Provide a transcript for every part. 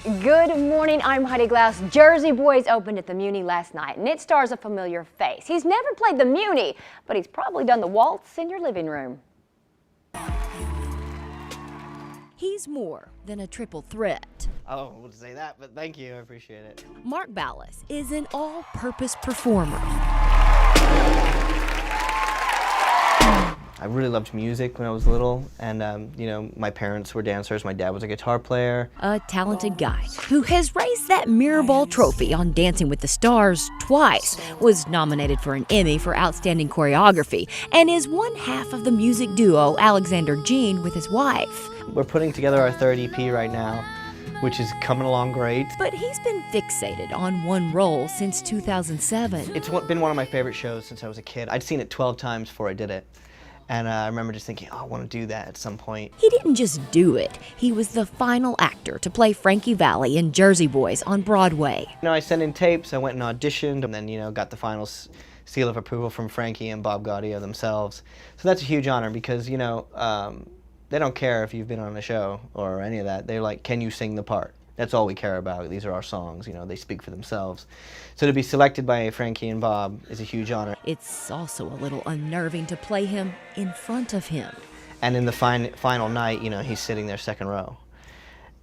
Good morning, I'm Heidi Glass. Jersey Boys opened at the Muny last night, and it stars a familiar face. He's never played the Muny, but he's probably done the waltz in your living room. He's more than a triple threat. I wouldn't say that, but thank you, I appreciate it. Mark Ballas is an all-purpose performer. I really loved music when I was little, and you know, my parents were dancers, my dad was a guitar player. A talented guy who has raised that mirror ball trophy on Dancing with the Stars twice, was nominated for an Emmy for Outstanding Choreography, and is one half of the music duo Alexander Jean with his wife. We're putting together our third EP right now, which is coming along great. But he's been fixated on one role since 2007. It's been one of my favorite shows since I was a kid. I'd seen it 12 times before I did it. And I remember just thinking, oh, I want to do that at some point. He didn't just do it. He was the final actor to play Frankie Valli in Jersey Boys on Broadway. You know, I sent in tapes, I went and auditioned, and then, you know, got the final seal of approval from Frankie and Bob Gaudio themselves. So that's a huge honor because, you know, they don't care if you've been on a show or any of that. They're like, can you sing the part? That's all we care about. These are our songs, you know, they speak for themselves. So to be selected by Frankie and Bob is a huge honor. It's also a little unnerving to play him in front of him. And in the final night, you know, he's sitting there second row.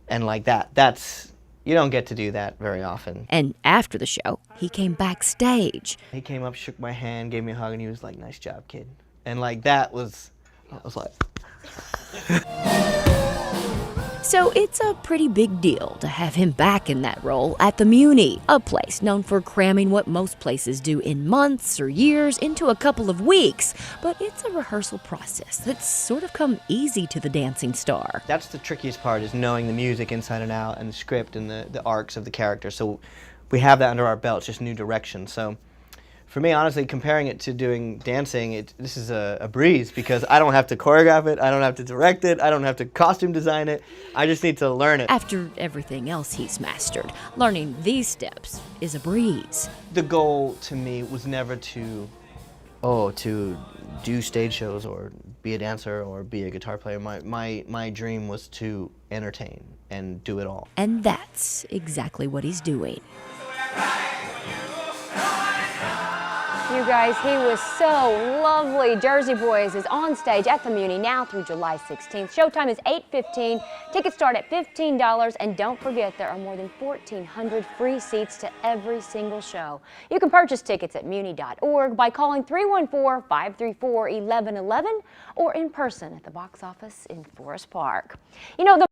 And like that's, you don't get to do that very often. And after the show, he came backstage. He came up, shook my hand, gave me a hug, and he was like, nice job, kid. And like that was, I was like... So it's a pretty big deal to have him back in that role at the Muny, a place known for cramming what most places do in months or years into a couple of weeks. But it's a rehearsal process that's sort of come easy to the dancing star. That's the trickiest part, is knowing the music inside and out and the script and the arcs of the character. So we have that under our belts, just new direction. So for me, honestly, comparing it to doing dancing, this is a breeze because I don't have to choreograph it, I don't have to direct it, I don't have to costume design it. I just need to learn it. After everything else he's mastered, learning these steps is a breeze. The goal to me was never to do stage shows or be a dancer or be a guitar player. My dream was to entertain and do it all. And that's exactly what he's doing. You guys, he was so lovely. Jersey Boys is on stage at the Muny now through July 16th. Showtime is 8:15. Tickets start at $15. And don't forget, there are more than 1,400 free seats to every single show. You can purchase tickets at muny.org by calling 314-534-1111 or in person at the box office in Forest Park. You know,